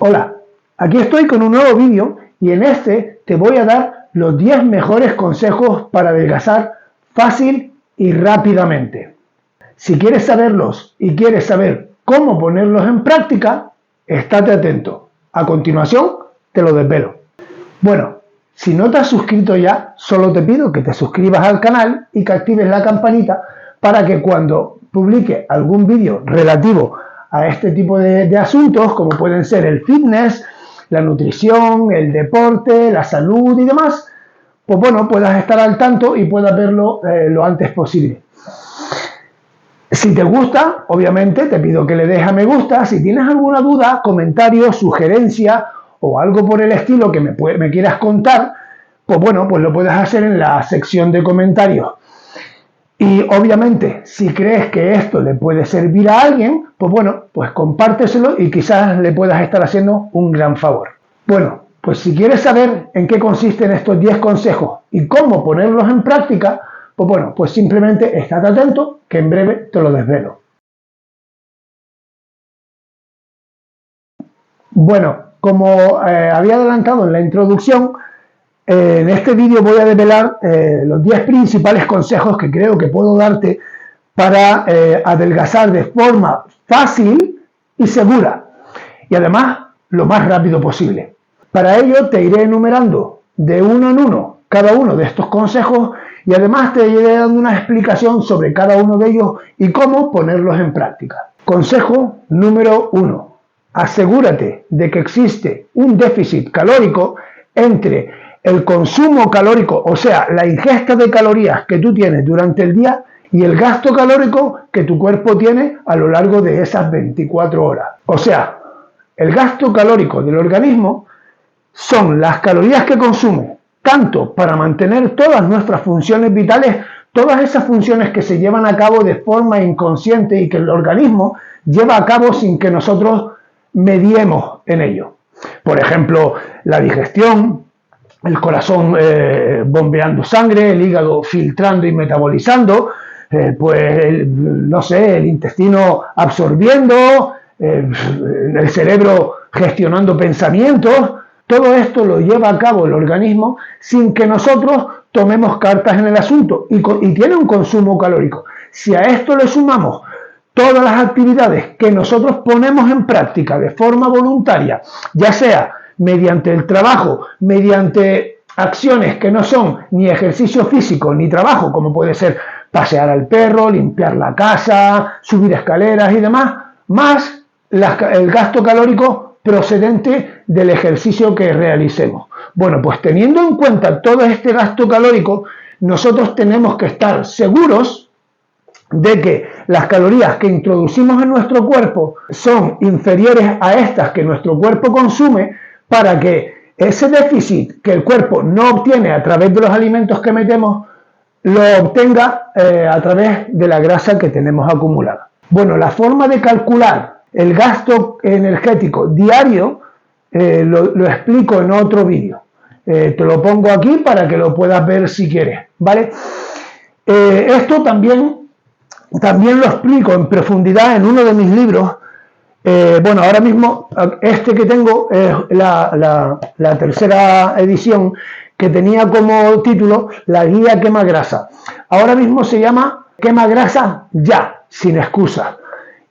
Hola, aquí estoy con un nuevo vídeo y en este te voy a dar los 10 mejores consejos para adelgazar fácil y rápidamente. Si quieres saberlos y quieres saber cómo ponerlos en práctica, estate atento. A continuación te lo desvelo. Bueno, si no te has suscrito ya, solo te pido que te suscribas al canal y que actives la campanita para que cuando publique algún vídeo relativo a este tipo de asuntos, como pueden ser el fitness, la nutrición, el deporte, la salud y demás, pues bueno, puedas estar al tanto y puedas verlo lo antes posible. Si te gusta, obviamente te pido que le des a me gusta. Si tienes alguna duda, comentario, sugerencia o algo por el estilo que me quieras contar, pues bueno, pues lo puedes hacer en la sección de comentarios. Y obviamente, si crees que esto le puede servir a alguien, pues bueno, pues compárteselo y quizás le puedas estar haciendo un gran favor. Bueno, pues si quieres saber en qué consisten estos 10 consejos y cómo ponerlos en práctica, pues bueno, pues simplemente estate atento que en breve te lo desvelo. Bueno, como había adelantado en la introducción, en este vídeo voy a desvelar los 10 principales consejos que creo que puedo darte para adelgazar de forma fácil y segura y además lo más rápido posible. Para ello te iré enumerando de uno en uno cada uno de estos consejos y además te iré dando una explicación sobre cada uno de ellos y cómo ponerlos en práctica. Consejo número 1. Asegúrate de que existe un déficit calórico entre el consumo calórico, o sea, la ingesta de calorías que tú tienes durante el día y el gasto calórico que tu cuerpo tiene a lo largo de esas 24 horas. O sea, el gasto calórico del organismo son las calorías que consume, tanto para mantener todas nuestras funciones vitales, todas esas funciones que se llevan a cabo de forma inconsciente y que el organismo lleva a cabo sin que nosotros mediemos en ello. Por ejemplo, la digestión, el corazón bombeando sangre, el hígado filtrando y metabolizando, no sé, el intestino absorbiendo, el cerebro gestionando pensamientos. Todo esto lo lleva a cabo el organismo sin que nosotros tomemos cartas en el asunto y tiene un consumo calórico. Si a esto le sumamos todas las actividades que nosotros ponemos en práctica de forma voluntaria, ya sea mediante el trabajo, mediante acciones que no son ni ejercicio físico ni trabajo, como puede ser pasear al perro, limpiar la casa, subir escaleras y demás, más el gasto calórico procedente del ejercicio que realicemos. Bueno, pues teniendo en cuenta todo este gasto calórico, nosotros tenemos que estar seguros de que las calorías que introducimos en nuestro cuerpo son inferiores a estas que nuestro cuerpo consume para que ese déficit que el cuerpo no obtiene a través de los alimentos que metemos, lo obtenga a través de la grasa que tenemos acumulada. Bueno, la forma de calcular el gasto energético diario lo explico en otro vídeo. Te lo pongo aquí para que lo puedas ver si quieres, ¿vale? Esto también lo explico en profundidad en uno de mis libros. Bueno, ahora mismo este que tengo es la tercera edición, que tenía como título La guía quema grasa. Ahora mismo se llama Quema grasa ya, sin excusa.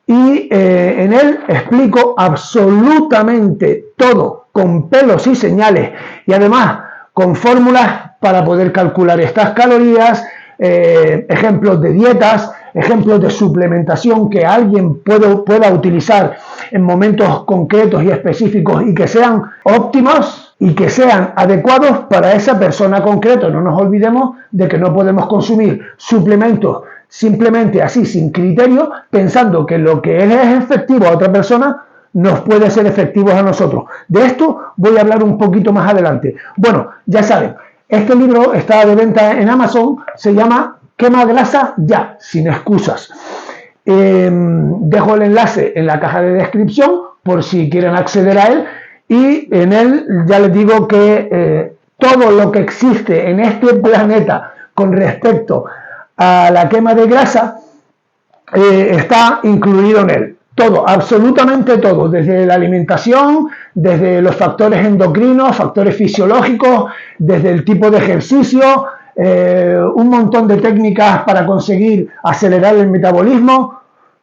Y en él explico absolutamente todo, con pelos y señales, y además con fórmulas para poder calcular estas calorías, ejemplos de dietas, ejemplos de suplementación que alguien pueda utilizar en momentos concretos y específicos y que sean óptimos y que sean adecuados para esa persona concreta. No nos olvidemos de que no podemos consumir suplementos simplemente así, sin criterio, pensando que lo que es efectivo a otra persona nos puede ser efectivo a nosotros. De esto voy a hablar un poquito más adelante. Bueno, ya saben, este libro está de venta en Amazon, se llama Quema grasa ya, sin excusas. Dejo el enlace en la caja de descripción por si quieren acceder a él, y en él ya les digo que todo lo que existe en este planeta con respecto a la quema de grasa está incluido en él. Todo, absolutamente todo, desde la alimentación, desde los factores endocrinos, factores fisiológicos, desde el tipo de ejercicio, un montón de técnicas para conseguir acelerar el metabolismo.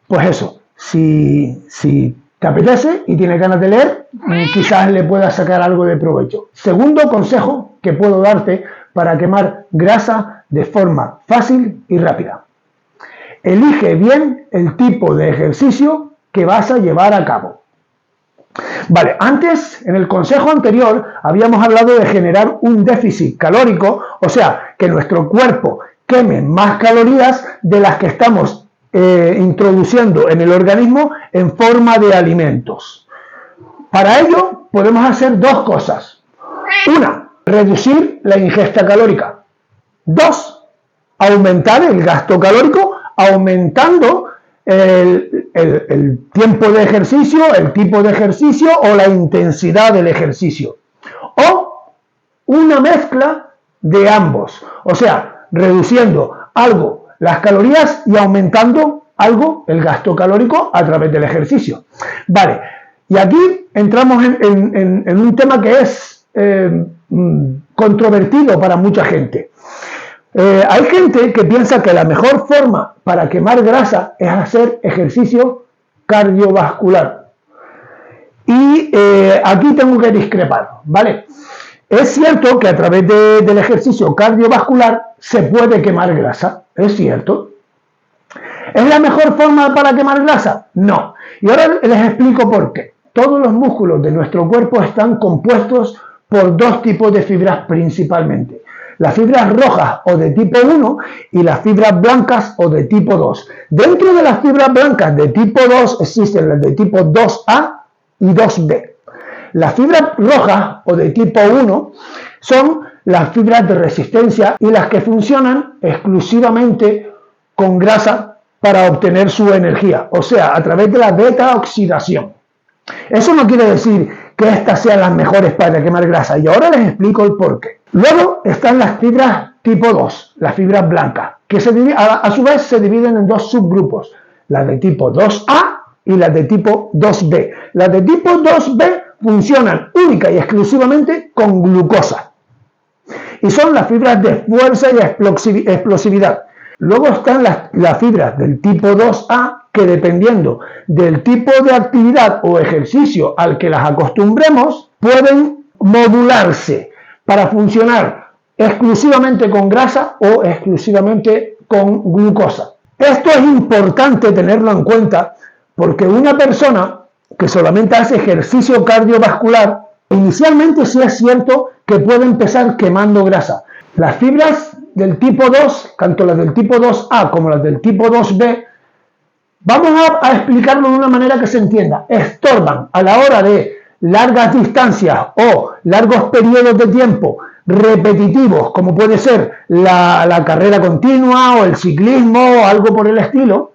Pues eso, si te apetece y tienes ganas de leer, quizás le puedas sacar algo de provecho. Segundo consejo que puedo darte para quemar grasa de forma fácil y rápida. Elige bien el tipo de ejercicio que vas a llevar a cabo. Vale, antes, en el consejo anterior, habíamos hablado de generar un déficit calórico, o sea, que nuestro cuerpo queme más calorías de las que estamos introduciendo en el organismo en forma de alimentos. Para ello, podemos hacer dos cosas. Una, reducir la ingesta calórica. Dos, aumentar el gasto calórico, aumentando el tiempo de ejercicio, el tipo de ejercicio o la intensidad del ejercicio. O una mezcla de ambos. O sea, reduciendo algo las calorías y aumentando algo el gasto calórico a través del ejercicio. Vale, y aquí entramos en un tema que es controvertido para mucha gente. Hay gente que piensa que la mejor forma para quemar grasa es hacer ejercicio cardiovascular. Y aquí tengo que discrepar, ¿vale? Es cierto que a través del ejercicio cardiovascular se puede quemar grasa, es cierto. ¿Es la mejor forma para quemar grasa? No. Y ahora les explico por qué. Todos los músculos de nuestro cuerpo están compuestos por dos tipos de fibras principalmente. Las fibras rojas o de tipo 1 y las fibras blancas o de tipo 2. Dentro de las fibras blancas de tipo 2 existen las de tipo 2A y 2B. Las fibras rojas o de tipo 1 son las fibras de resistencia y las que funcionan exclusivamente con grasa para obtener su energía, o sea, a través de la beta-oxidación. Eso no quiere decir que estas sean las mejores para quemar grasa, y ahora les explico el porqué. Luego están las fibras tipo 2, las fibras blancas, que a su vez se dividen en dos subgrupos, las de tipo 2A y las de tipo 2B. Las de tipo 2B funcionan única y exclusivamente con glucosa, y son las fibras de fuerza y explosividad. Luego están las fibras del tipo 2A, que dependiendo del tipo de actividad o ejercicio al que las acostumbremos, pueden modularse para funcionar exclusivamente con grasa o exclusivamente con glucosa. Esto es importante tenerlo en cuenta porque una persona que solamente hace ejercicio cardiovascular, inicialmente sí es cierto que puede empezar quemando grasa. Las fibras del tipo 2, tanto las del tipo 2A como las del tipo 2B, vamos a explicarlo de una manera que se entienda. Estorban a la hora de largas distancias o largos periodos de tiempo repetitivos, como puede ser la carrera continua o el ciclismo o algo por el estilo.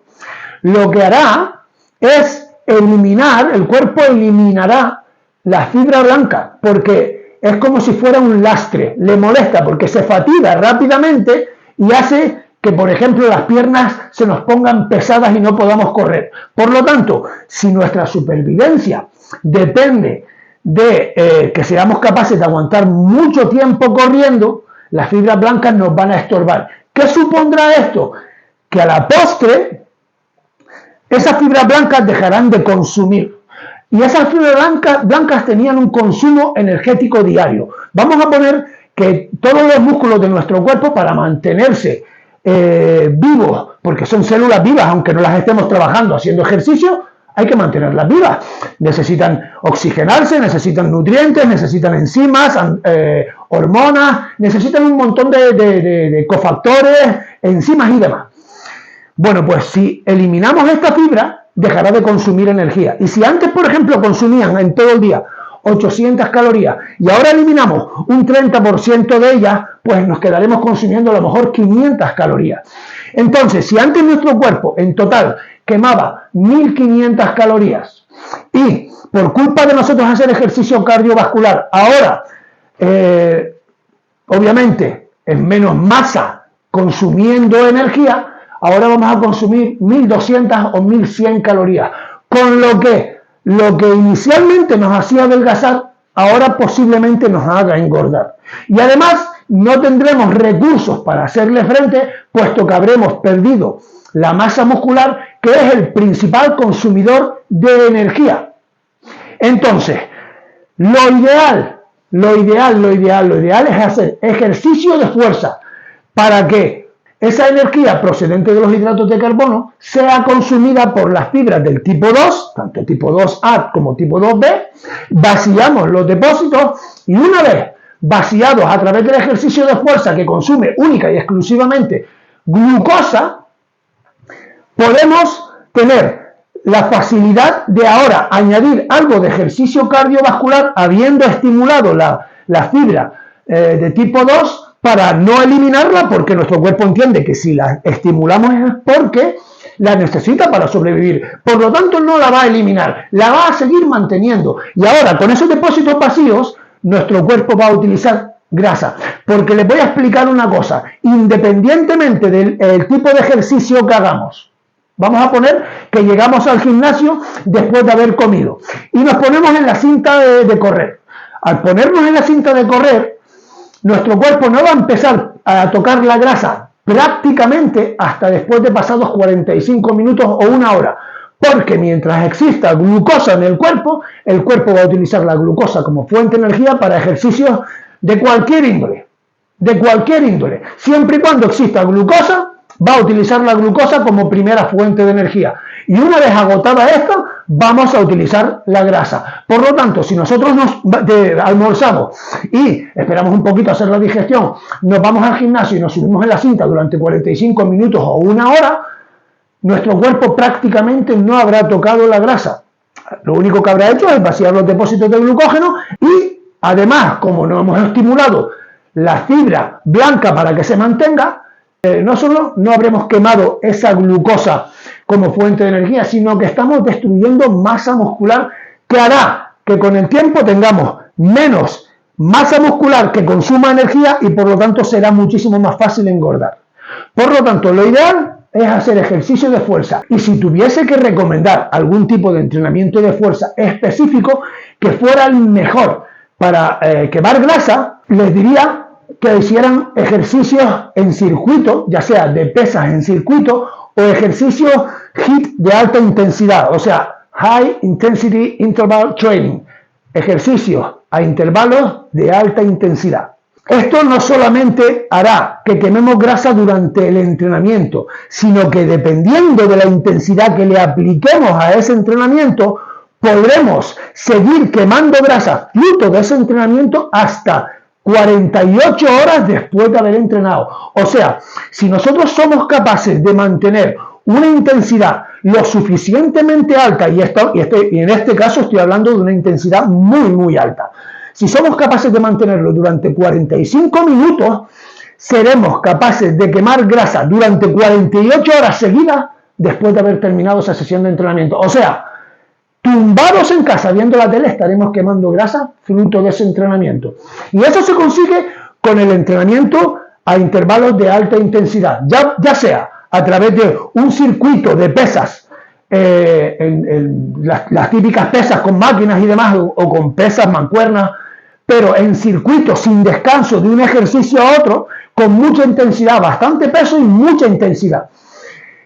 Lo que hará es el cuerpo eliminará la fibra blanca, porque es como si fuera un lastre, le molesta porque se fatiga rápidamente y hace que, por ejemplo, las piernas se nos pongan pesadas y no podamos correr. Por lo tanto, si nuestra supervivencia depende de que seamos capaces de aguantar mucho tiempo corriendo, las fibras blancas nos van a estorbar. ¿Qué supondrá esto? Que a la postre, esas fibras blancas dejarán de consumir. Y esas fibras blancas tenían un consumo energético diario. Vamos a poner que todos los músculos de nuestro cuerpo, para mantenerse vivos, porque son células vivas, aunque no las estemos trabajando haciendo ejercicio, hay que mantenerlas vivas. Necesitan oxigenarse, necesitan nutrientes, necesitan enzimas, hormonas, necesitan un montón de cofactores, enzimas y demás. Bueno, pues si eliminamos esta fibra, dejará de consumir energía. Y si antes, por ejemplo, consumían en todo el día 800 calorías y ahora eliminamos un 30% de ellas, pues nos quedaremos consumiendo a lo mejor 500 calorías. Entonces, si antes nuestro cuerpo en total quemaba 1500 calorías y por culpa de nosotros hacer ejercicio cardiovascular, ahora, obviamente, en menos masa consumiendo energía, ahora vamos a consumir 1200 o 1100 calorías, con lo que lo que inicialmente nos hacía adelgazar, ahora posiblemente nos haga engordar. Y además no tendremos recursos para hacerle frente, puesto que habremos perdido la masa muscular, que es el principal consumidor de energía. Entonces, lo ideal es hacer ejercicio de fuerza para que esa energía procedente de los hidratos de carbono sea consumida por las fibras del tipo 2, tanto tipo 2A como tipo 2B, vaciamos los depósitos y una vez vaciados a través del ejercicio de fuerza que consume única y exclusivamente glucosa, podemos tener la facilidad de ahora añadir algo de ejercicio cardiovascular habiendo estimulado la fibra de tipo 2 para no eliminarla, porque nuestro cuerpo entiende que si la estimulamos es porque la necesita para sobrevivir. Por lo tanto, no la va a eliminar, la va a seguir manteniendo. Y ahora, con esos depósitos vacíos, nuestro cuerpo va a utilizar grasa. Porque les voy a explicar una cosa, independientemente del tipo de ejercicio que hagamos. Vamos a poner que llegamos al gimnasio después de haber comido y nos ponemos en la cinta de correr. Al ponernos en la cinta de correr, nuestro cuerpo no va a empezar a tocar la grasa prácticamente hasta después de pasados 45 minutos o una hora, porque mientras exista glucosa en el cuerpo va a utilizar la glucosa como fuente de energía para ejercicios de cualquier índole, siempre y cuando exista glucosa, va a utilizar la glucosa como primera fuente de energía. Y una vez agotada esta, vamos a utilizar la grasa. Por lo tanto, si nosotros nos almorzamos y esperamos un poquito a hacer la digestión, nos vamos al gimnasio y nos subimos en la cinta durante 45 minutos o una hora, nuestro cuerpo prácticamente no habrá tocado la grasa. Lo único que habrá hecho es vaciar los depósitos de glucógeno y, además, como no hemos estimulado la fibra blanca para que se mantenga, no solo no habremos quemado esa glucosa como fuente de energía, sino que estamos destruyendo masa muscular que hará que con el tiempo tengamos menos masa muscular que consuma energía y por lo tanto será muchísimo más fácil engordar. Por lo tanto, lo ideal es hacer ejercicio de fuerza. Y si tuviese que recomendar algún tipo de entrenamiento de fuerza específico que fuera el mejor para quemar grasa, les diría que hicieran ejercicios en circuito, ya sea de pesas en circuito o ejercicios HIIT de alta intensidad, o sea, High Intensity Interval Training, ejercicios a intervalos de alta intensidad. Esto no solamente hará que quememos grasa durante el entrenamiento, sino que dependiendo de la intensidad que le apliquemos a ese entrenamiento, podremos seguir quemando grasa fruto de ese entrenamiento hasta 48 horas después de haber entrenado. O sea, si nosotros somos capaces de mantener una intensidad lo suficientemente alta, y en este caso estoy hablando de una intensidad muy alta, si somos capaces de mantenerlo durante 45 minutos, seremos capaces de quemar grasa durante 48 horas seguidas después de haber terminado esa sesión de entrenamiento. O sea, tumbados en casa viendo la tele, estaremos quemando grasa fruto de ese entrenamiento. Y eso se consigue con el entrenamiento a intervalos de alta intensidad, ya sea a través de un circuito de pesas, las típicas pesas con máquinas y demás, o con pesas, mancuernas, pero en circuitos sin descanso de un ejercicio a otro, con mucha intensidad, bastante peso y mucha intensidad.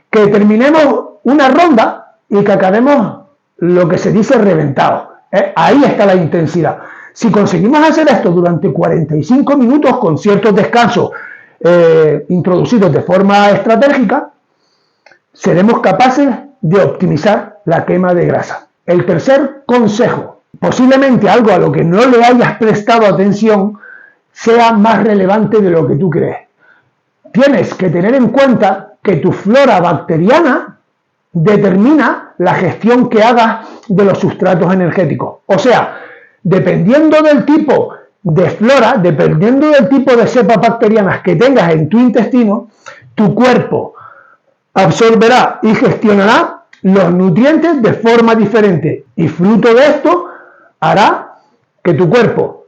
Que terminemos una ronda y que acabemos lo que se dice reventado. Ahí está la intensidad. Si conseguimos hacer esto durante 45 minutos con ciertos descansos introducidos de forma estratégica, seremos capaces de optimizar la quema de grasa. El tercer consejo, posiblemente algo a lo que no le hayas prestado atención, sea más relevante de lo que tú crees. Tienes que tener en cuenta que tu flora bacteriana determina la gestión que hagas de los sustratos energéticos. O sea, dependiendo del tipo de flora, dependiendo del tipo de cepas bacterianas que tengas en tu intestino, tu cuerpo absorberá y gestionará los nutrientes de forma diferente. Y fruto de esto hará que tu cuerpo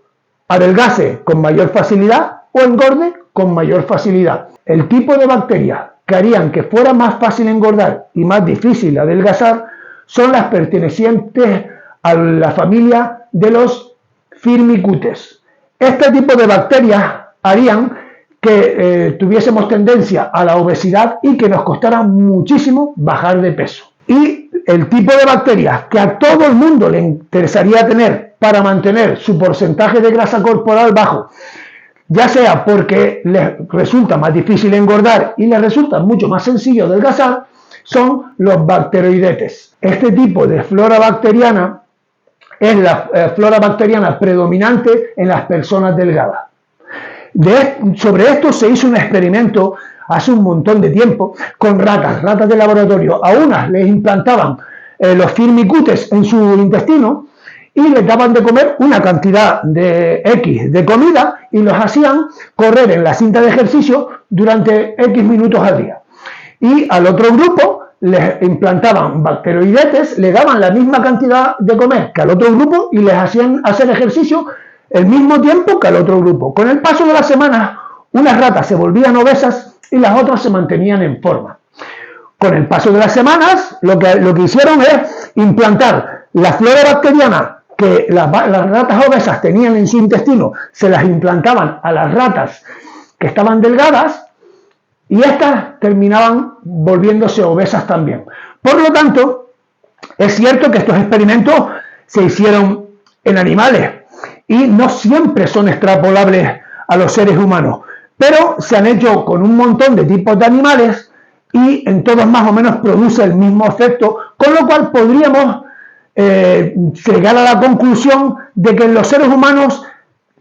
adelgace con mayor facilidad o engorde con mayor facilidad. El tipo de bacterias que harían que fuera más fácil engordar y más difícil adelgazar son las pertenecientes a la familia de los Firmicutes. Este tipo de bacterias harían que tuviésemos tendencia a la obesidad y que nos costara muchísimo bajar de peso. Y el tipo de bacterias que a todo el mundo le interesaría tener para mantener su porcentaje de grasa corporal bajo, ya sea porque les resulta más difícil engordar y les resulta mucho más sencillo adelgazar, son los bacteroidetes. Este tipo de flora bacteriana es la flora bacteriana predominante en las personas delgadas. Sobre esto se hizo un experimento hace un montón de tiempo con ratas de laboratorio. A unas les implantaban los Firmicutes en su intestino y les daban de comer una cantidad de X de comida y los hacían correr en la cinta de ejercicio durante X minutos al día. Y al otro grupo les implantaban bacteroidetes, le daban la misma cantidad de comer que al otro grupo y les hacían hacer ejercicio el mismo tiempo que al otro grupo. Con el paso de las semanas, unas ratas se volvían obesas y las otras se mantenían en forma. Con el paso de las semanas, lo que hicieron es implantar la flora bacteriana que las ratas obesas tenían en su intestino, se las implantaban a las ratas que estaban delgadas y estas terminaban volviéndose obesas también. Por lo tanto, es cierto que estos experimentos se hicieron en animales y no siempre son extrapolables a los seres humanos, pero se han hecho con un montón de tipos de animales y en todos más o menos produce el mismo efecto, con lo cual podríamos llegar a la conclusión de que los seres humanos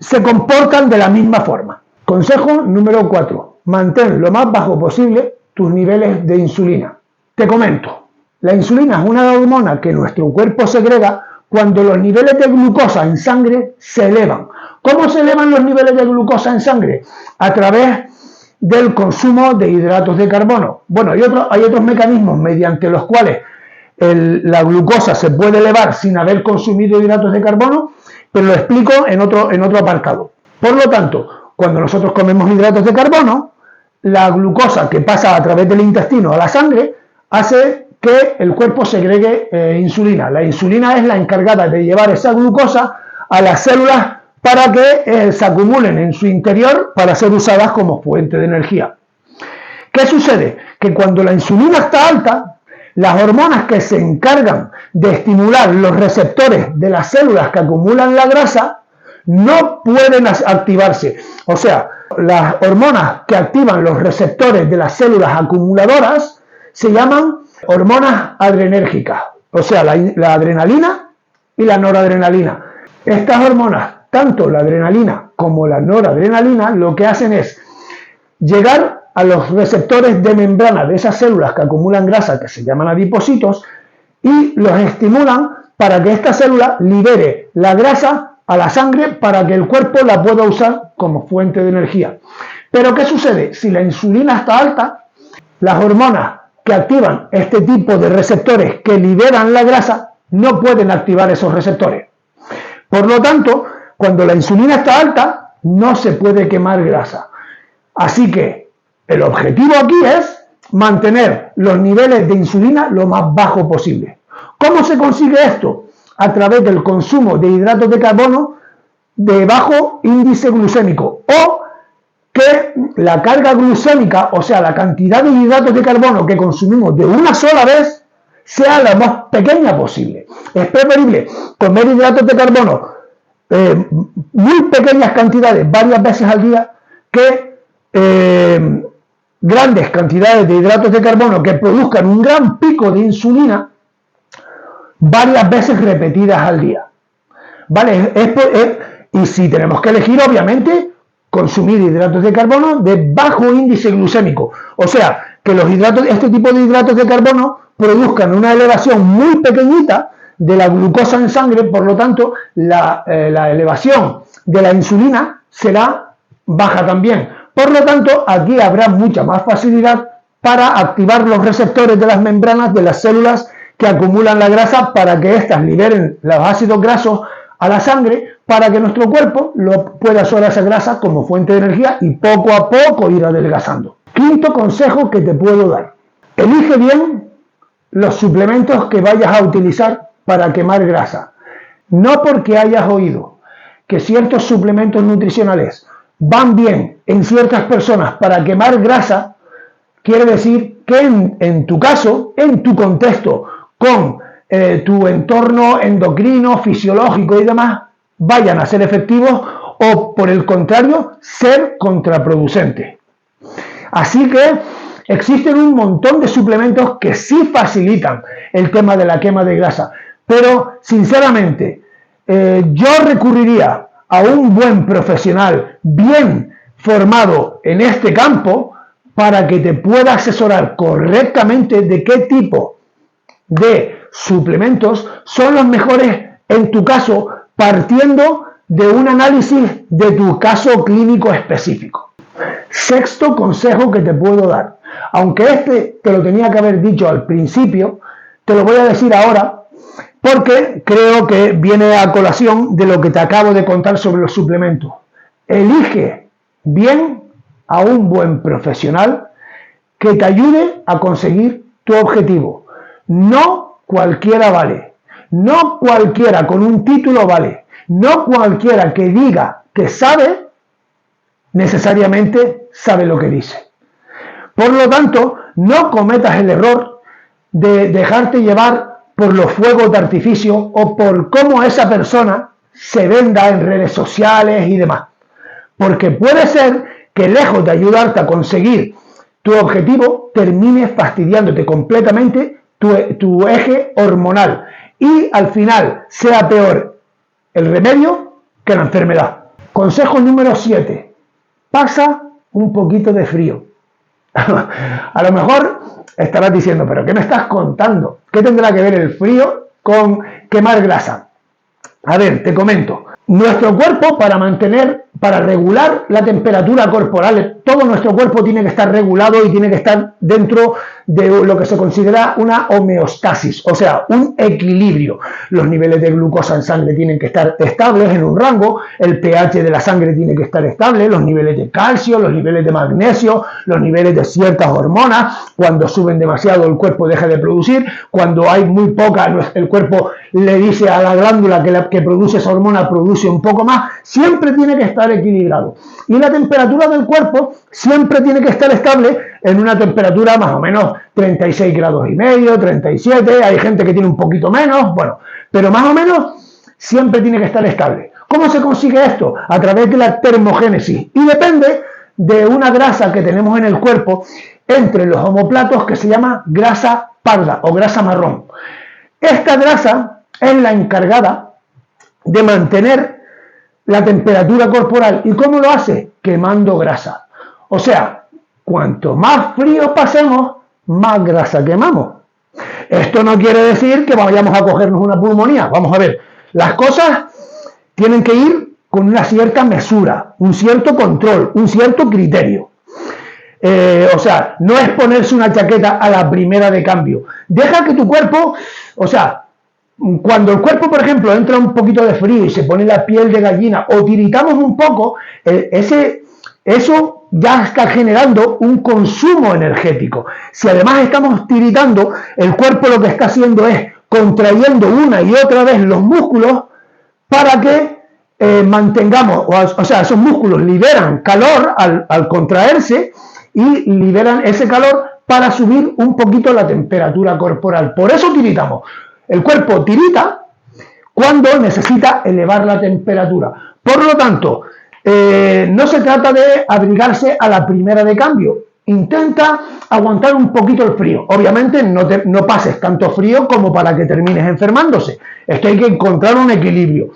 se comportan de la misma forma. Consejo número 4. Mantén lo más bajo posible tus niveles de insulina. Te comento, la insulina es una hormona que nuestro cuerpo segrega cuando los niveles de glucosa en sangre se elevan. ¿Cómo se elevan los niveles de glucosa en sangre? A través del consumo de hidratos de carbono. Bueno, hay otros mecanismos mediante los cuales la glucosa se puede elevar sin haber consumido hidratos de carbono, pero lo explico en otro apartado. Por lo tanto, cuando nosotros comemos hidratos de carbono, la glucosa que pasa a través del intestino a la sangre hace que el cuerpo segregue insulina. La insulina es la encargada de llevar esa glucosa a las células para que se acumulen en su interior para ser usadas como fuente de energía. ¿Qué sucede? Que cuando la insulina está alta, las hormonas que se encargan de estimular los receptores de las células que acumulan la grasa no pueden activarse. O sea, las hormonas que activan los receptores de las células acumuladoras se llaman hormonas adrenérgicas. O sea, la adrenalina y la noradrenalina. Estas hormonas, tanto la adrenalina como la noradrenalina, lo que hacen es llegar a los receptores de membrana de esas células que acumulan grasa, que se llaman adipocitos, y los estimulan para que esta célula libere la grasa a la sangre para que el cuerpo la pueda usar como fuente de energía. Pero ¿qué sucede? Si la insulina está alta, las hormonas que activan este tipo de receptores que liberan la grasa no pueden activar esos receptores. Por lo tanto, cuando la insulina está alta, no se puede quemar grasa. Así que el objetivo aquí es mantener los niveles de insulina lo más bajo posible. ¿Cómo se consigue esto? A través del consumo de hidratos de carbono de bajo índice glucémico o que la carga glucémica, o sea, la cantidad de hidratos de carbono que consumimos de una sola vez, sea la más pequeña posible. Es preferible comer hidratos de carbono muy pequeñas cantidades varias veces al día que grandes cantidades de hidratos de carbono que produzcan un gran pico de insulina varias veces repetidas al día. ¿Vale? Y si tenemos que elegir, obviamente, consumir hidratos de carbono de bajo índice glucémico. O sea, que este tipo de hidratos de carbono produzcan una elevación muy pequeñita de la glucosa en sangre, por lo tanto, la elevación de la insulina será baja también. Por lo tanto, aquí habrá mucha más facilidad para activar los receptores de las membranas de las células que acumulan la grasa para que éstas liberen los ácidos grasos a la sangre para que nuestro cuerpo pueda usar esa grasa como fuente de energía y poco a poco ir adelgazando. Quinto consejo que te puedo dar. Elige bien los suplementos que vayas a utilizar para quemar grasa. no porque hayas oído que ciertos suplementos nutricionales van bien en ciertas personas para quemar grasa, quiere decir que en tu caso, en tu contexto, con tu entorno endocrino, fisiológico y demás, vayan a ser efectivos o, por el contrario, ser contraproducentes. Así que existen un montón de suplementos que sí facilitan el tema de la quema de grasa, pero sinceramente yo recurriría a un buen profesional bien formado en este campo para que te pueda asesorar correctamente de qué tipo de suplementos son los mejores en tu caso, partiendo de un análisis de tu caso clínico específico. Sexto consejo que te puedo dar, aunque este te lo tenía que haber dicho al principio, te lo voy a decir ahora porque creo que viene a colación de lo que te acabo de contar sobre los suplementos. Elige bien a un buen profesional que te ayude a conseguir tu objetivo. No cualquiera vale, no cualquiera con un título vale, no cualquiera que diga que sabe, necesariamente sabe lo que dice. Por lo tanto, no cometas el error de dejarte llevar por los fuegos de artificio o por cómo esa persona se venda en redes sociales y demás. Porque puede ser que lejos de ayudarte a conseguir tu objetivo, termines fastidiándote completamente tu eje hormonal y al final sea peor el remedio que la enfermedad. Consejo número 7. Pasa un poquito de frío. A lo mejor estarás diciendo, pero ¿qué me estás contando? ¿Qué tendrá que ver el frío con quemar grasa? A ver, te comento. Nuestro cuerpo, para regular la temperatura corporal, todo nuestro cuerpo tiene que estar regulado y tiene que estar dentro de lo que se considera una homeostasis, o sea, un equilibrio. Los niveles de glucosa en sangre tienen que estar estables en un rango, el pH de la sangre tiene que estar estable, los niveles de calcio, los niveles de magnesio, los niveles de ciertas hormonas. Cuando suben demasiado el cuerpo deja de producir, cuando hay muy poca el cuerpo le dice a la glándula que produce esa hormona, produce un poco más, siempre tiene que estar equilibrado. Y la temperatura del cuerpo siempre tiene que estar estable en una temperatura más o menos 36 grados y medio, 37, hay gente que tiene un poquito menos, bueno, pero más o menos siempre tiene que estar estable. ¿Cómo se consigue esto? A través de la termogénesis. Y depende de una grasa que tenemos en el cuerpo entre los omoplatos que se llama grasa parda o grasa marrón. Esta grasa es la encargada de mantener la temperatura corporal. ¿Y cómo lo hace? Quemando grasa. O sea, cuanto más frío pasemos, más grasa quemamos. Esto no quiere decir que vayamos a cogernos una pulmonía. Vamos a ver, las cosas tienen que ir con una cierta mesura, un cierto control, un cierto criterio. O sea, no es ponerse una chaqueta a la primera de cambio. Deja que tu cuerpo, o sea, cuando el cuerpo, por ejemplo, entra un poquito de frío y se pone la piel de gallina o tiritamos un poco, eso ya está generando un consumo energético. Si además estamos tiritando, el cuerpo lo que está haciendo es contrayendo una y otra vez los músculos para que mantengamos, o sea, esos músculos liberan calor al contraerse y liberan ese calor para subir un poquito la temperatura corporal. Por eso tiritamos. El cuerpo tirita cuando necesita elevar la temperatura. Por lo tanto, no se trata de abrigarse a la primera de cambio. Intenta aguantar un poquito el frío. Obviamente no pases tanto frío como para que termines enfermándose. Esto hay que encontrar un equilibrio.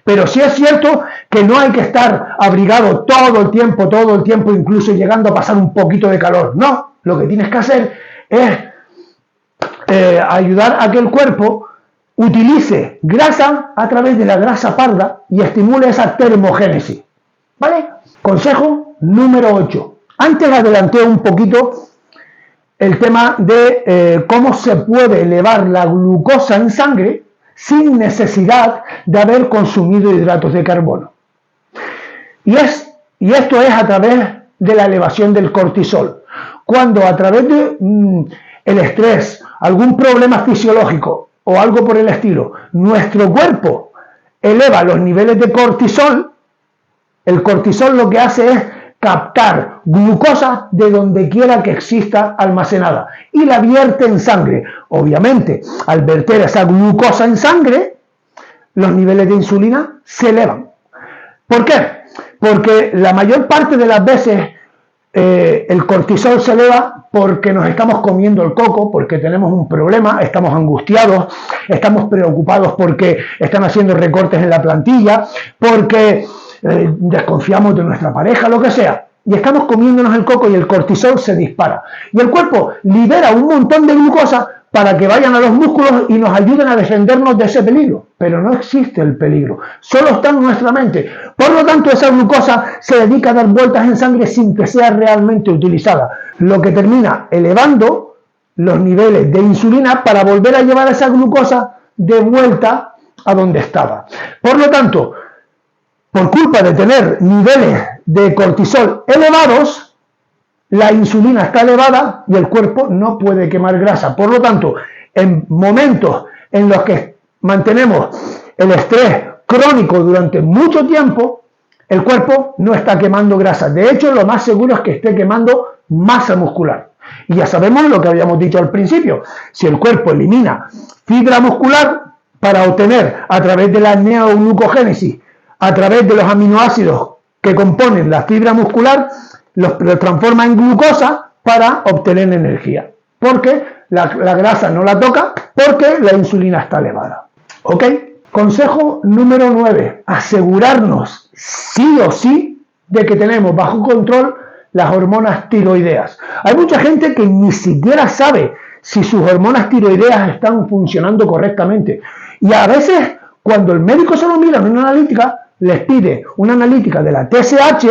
Pero sí es cierto que no hay que estar abrigado todo el tiempo, incluso llegando a pasar un poquito de calor. No, lo que tienes que hacer es ayudar a que el cuerpo utilice grasa a través de la grasa parda y estimule esa termogénesis. ¿Vale? Consejo número 8. Antes adelanté un poquito el tema de cómo se puede elevar la glucosa en sangre sin necesidad de haber consumido hidratos de carbono. Y esto es a través de la elevación del cortisol. Cuando a través de el estrés, algún problema fisiológico o algo por el estilo, nuestro cuerpo eleva los niveles de cortisol. El cortisol lo que hace es captar glucosa de donde quiera que exista almacenada y la vierte en sangre. Obviamente, al verter esa glucosa en sangre, los niveles de insulina se elevan. ¿Por qué? Porque la mayor parte de las veces el cortisol se eleva porque nos estamos comiendo el coco, porque tenemos un problema, estamos angustiados, estamos preocupados porque están haciendo recortes en la plantilla, porque desconfiamos de nuestra pareja, lo que sea, y estamos comiéndonos el coco y el cortisol se dispara. Y el cuerpo libera un montón de glucosa para que vayan a los músculos y nos ayuden a defendernos de ese peligro. Pero no existe el peligro, solo está en nuestra mente. Por lo tanto, esa glucosa se dedica a dar vueltas en sangre sin que sea realmente utilizada, lo que termina elevando los niveles de insulina para volver a llevar esa glucosa de vuelta a donde estaba. Por lo tanto, por culpa de tener niveles de cortisol elevados, la insulina está elevada y el cuerpo no puede quemar grasa. Por lo tanto, en momentos en los que mantenemos el estrés crónico durante mucho tiempo, el cuerpo no está quemando grasa. De hecho, lo más seguro es que esté quemando masa muscular. Y ya sabemos lo que habíamos dicho al principio. Si el cuerpo elimina fibra muscular para obtener a través de la neoglucogénesis, a través de los aminoácidos que componen la fibra muscular, los transforma en glucosa para obtener energía. Porque la grasa no la toca, porque la insulina está elevada. ¿Ok? Consejo número 9. Asegurarnos sí o sí de que tenemos bajo control las hormonas tiroideas. Hay mucha gente que ni siquiera sabe si sus hormonas tiroideas están funcionando correctamente. Y a veces, cuando el médico se lo mira en una analítica, les pide una analítica de la TSH,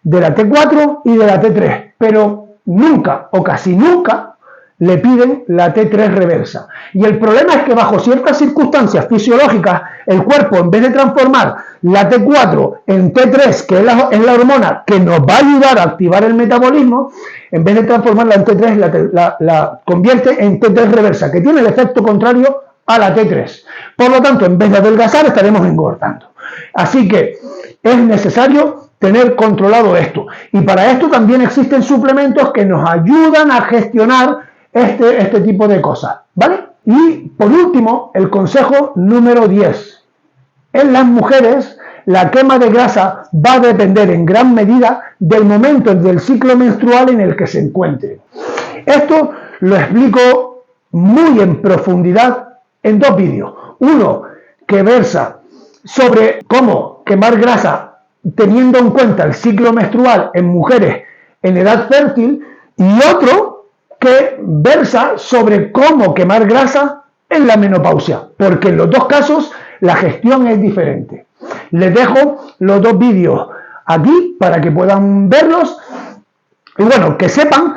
de la T4 y de la T3, pero nunca o casi nunca le piden la T3 reversa. Y el problema es que bajo ciertas circunstancias fisiológicas, el cuerpo, en vez de transformar la T4 en T3, que es la hormona que nos va a ayudar a activar el metabolismo, en vez de transformarla en T3, la convierte en T3 reversa, que tiene el efecto contrario a la T3. Por lo tanto, en vez de adelgazar, estaremos engordando. Así que es necesario tener controlado esto. Y para esto también existen suplementos que nos ayudan a gestionar este tipo de cosas, ¿vale? Y por último, el consejo número 10. En las mujeres, la quema de grasa va a depender en gran medida del momento del ciclo menstrual en el que se encuentre. Esto lo explico muy en profundidad en 2 vídeos. Uno que versa sobre cómo quemar grasa teniendo en cuenta el ciclo menstrual en mujeres en edad fértil, y otro que versa sobre cómo quemar grasa en la menopausia, porque en los 2 casos la gestión es diferente. Les dejo los 2 vídeos aquí para que puedan verlos y bueno, que sepan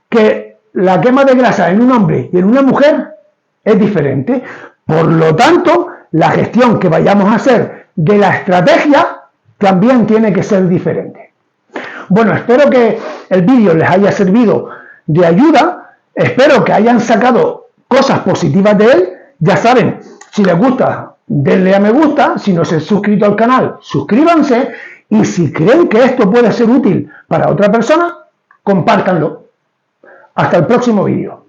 que la quema de grasa en un hombre y en una mujer es diferente. Por lo tanto, la gestión que vayamos a hacer de la estrategia también tiene que ser diferente. Bueno, espero que el vídeo les haya servido de ayuda, espero que hayan sacado cosas positivas de él. Ya saben, si les gusta, denle a me gusta, si no se han suscrito al canal, suscríbanse, y si creen que esto puede ser útil para otra persona, compártanlo. Hasta el próximo vídeo.